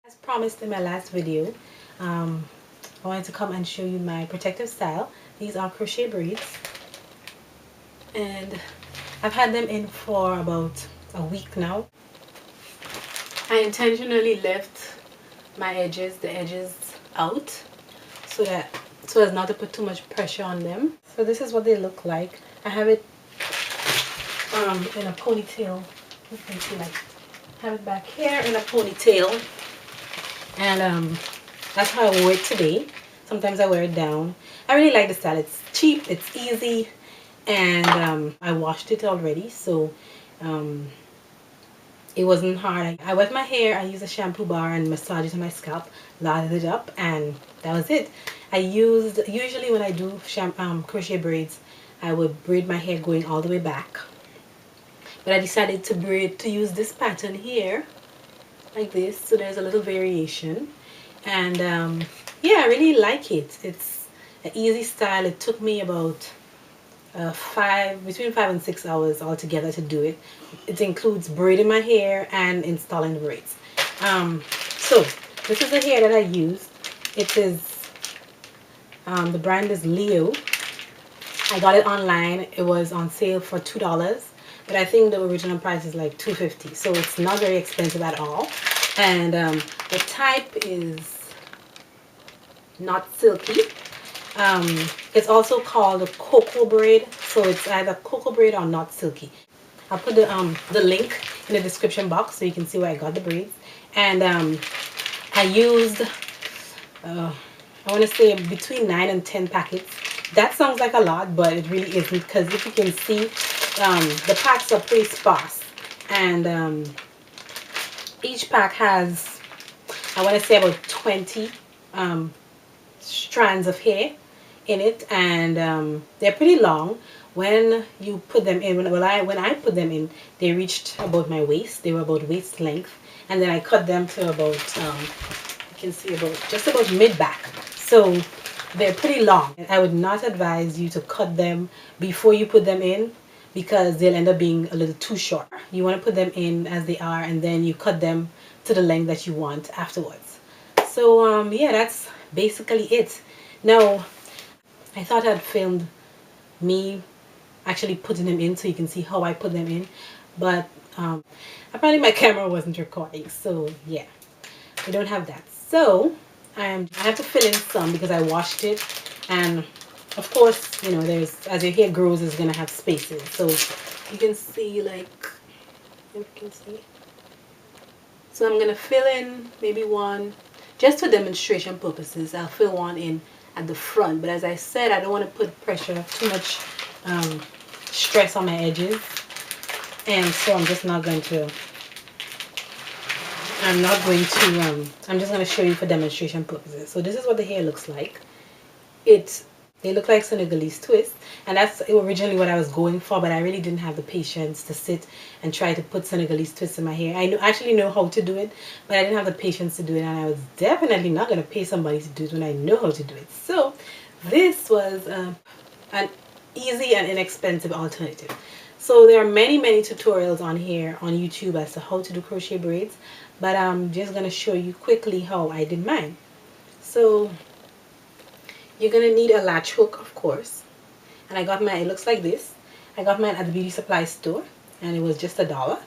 As promised in my last video, I wanted to come and show you my protective style. These are crochet braids, and I've had them in for about a week now. I intentionally left the edges out so as not to put too much pressure on them. So this is what they look like. I have it in a ponytail. You can see, like, I have it back here in a ponytail, and that's how I wore it today. Sometimes I wear it down. I really like the style. It's cheap, it's easy, and I washed it already, so it wasn't hard. I wet my hair, I used a shampoo bar and massaged it to my scalp, lathered it up, and that was it. Usually when I do crochet braids, I would braid my hair going all the way back, but I decided to use this pattern here, like this, so there's a little variation. And yeah, I really like it. It's an easy style. It took me about between 5 and 6 hours altogether to do it. It includes braiding my hair and installing the braids. So this is the hair that I used. It is the brand is Leo. I got it online. It was on sale for $2, but I think the original price is like $2.50, so it's not very expensive at all. And the type is not silky. It's also called a cocoa braid, so it's either cocoa braid or not silky. I'll put the link in the description box so you can see where I got the braids. And I used I want to say between 9 and 10 packets. That sounds like a lot, but it really isn't, because if you can see, the packs are pretty sparse, and each pack has, I want to say, about 20 strands of hair in it, and they're pretty long. When you put them in, when I put them in, they reached about my waist. They were about waist length, and then I cut them to about you can see just about mid back. So they're pretty long. I would not advise you to cut them before you put them in, because they'll end up being a little too short. You want to put them in as they are, and then you cut them to the length that you want afterwards. So yeah, that's basically it. Now, I thought I'd filmed me actually putting them in so you can see how I put them in, but apparently my camera wasn't recording, so yeah, we don't have that. So I have to fill in some because I washed it, and of course, you know, as your hair grows, it's gonna have spaces. So you can see, like, you can see. So I'm gonna fill in maybe one, just for demonstration purposes. I'll fill one in at the front, but as I said, I don't want to put too much stress on my edges, and so I'm just going to show you for demonstration purposes. So this is what the hair looks like. They look like Senegalese twists, and that's originally what I was going for, but I really didn't have the patience to sit and try to put Senegalese twists in my hair. I actually know how to do it, but I didn't have the patience to do it, and I was definitely not going to pay somebody to do it when I know how to do it. So this was an easy and inexpensive alternative. So there are many tutorials on here on YouTube as to how to do crochet braids, but I'm just going to show you quickly how I did mine. So you're going to need a latch hook, of course, and I got mine, it looks like this. I got mine at the beauty supply store, and it was just $1.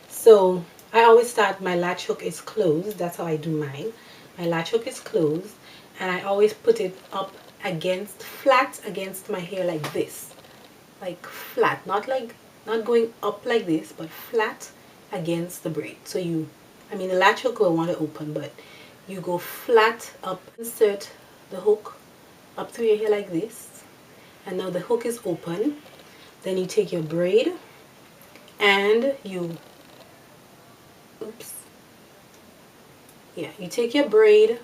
So I always start, my latch hook is closed. That's how I do mine. My latch hook is closed, and I always put it up flat against my hair, like this, like flat, not going up like this, but flat against the braid. So the latch hook will want to open, but you go flat up, insert the hook up through your hair like this, and now the hook is open. Then you take your braid and you take your braid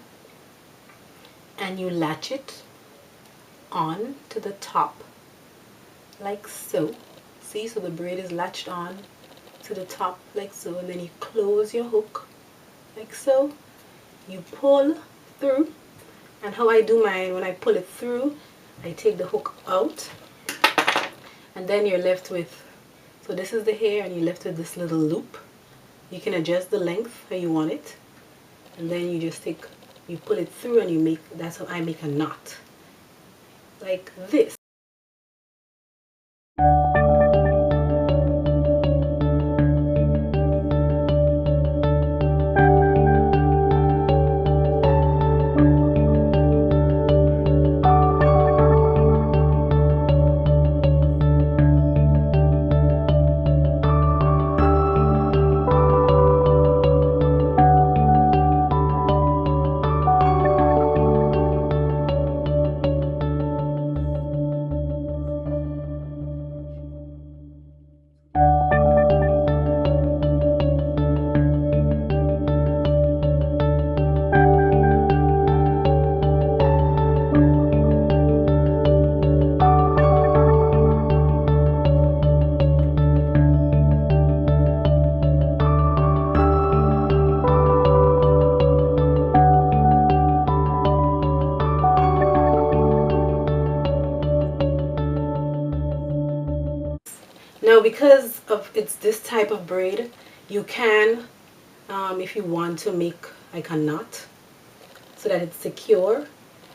and you latch it on to the top, like so. See, so the braid is latched on to the top like so, and then you close your hook like so. You pull through, and how I do mine, when I pull it through, I take the hook out, and then you're left with, so this is the hair, and you're left with this little loop. You can adjust the length how you want it, and then you just you pull it through and you make, that's how I make a knot like this. Now, because of it's this type of braid, you can, if you want to make like a knot so that it's secure.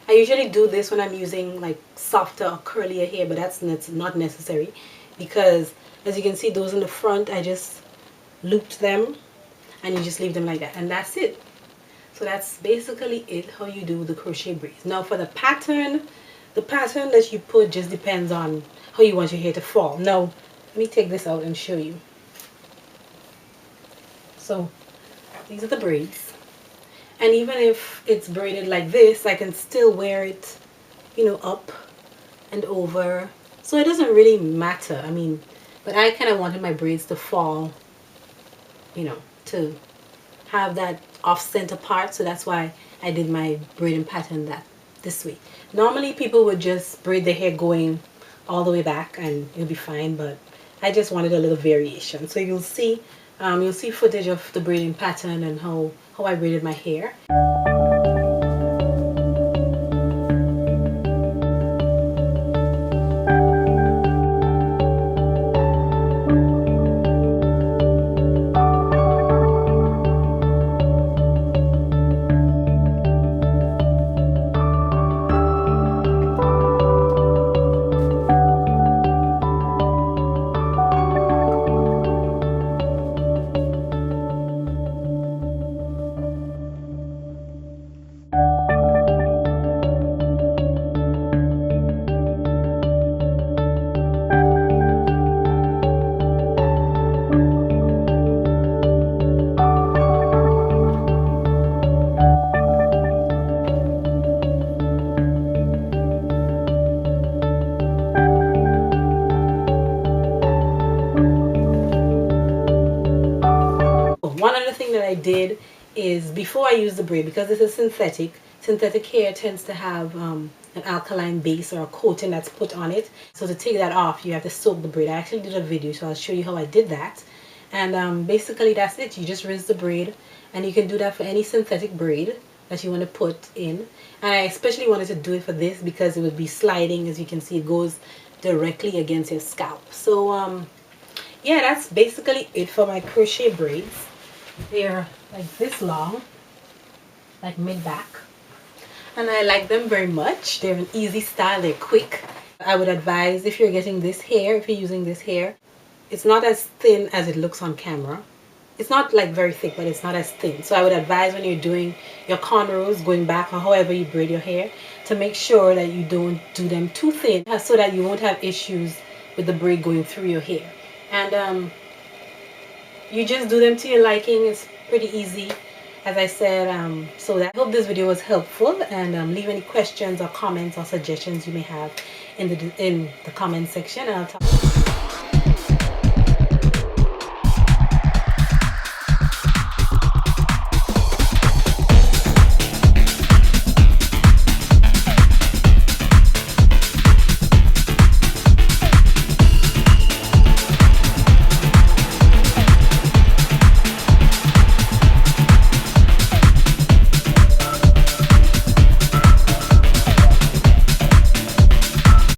I usually do this when I'm using like softer or curlier hair, but that's not necessary, because as you can see, those in the front, I just looped them and you just leave them like that, and that's it. So that's basically it, how you do the crochet braids. Now for the pattern that you put just depends on how you want your hair to fall. Now let me take this out and show you. So these are the braids, and even if it's braided like this, I can still wear it, you know, up and over, so it doesn't really matter. I mean, but I kind of wanted my braids to fall, you know, to have that off-center part, so that's why I did my braiding pattern this way. Normally people would just braid their hair going all the way back and it'll be fine, but I just wanted a little variation. So you'll see footage of the braiding pattern and how I braided my hair. One other thing that I did is, before I use the braid, because this is synthetic hair tends to have an alkaline base or a coating that's put on it. So to take that off, you have to soak the braid. I actually did a video, so I'll show you how I did that. And basically that's it. You just rinse the braid, and you can do that for any synthetic braid that you want to put in. And I especially wanted to do it for this because it would be sliding. As you can see, it goes directly against your scalp. So yeah, that's basically it for my crochet braids. They're like this long, like mid-back, and I like them very much. They're an easy style, they're quick. I would advise, if you're getting this hair, if you're using this hair, it's not as thin as it looks on camera. It's not like very thick, but it's not as thin. So I would advise, when you're doing your cornrows, going back, or however you braid your hair, to make sure that you don't do them too thin, so that you won't have issues with the braid going through your hair. And you just do them to your liking. It's pretty easy, as I said. So I hope this video was helpful, and leave any questions or comments or suggestions you may have in the comment section, and I'll talk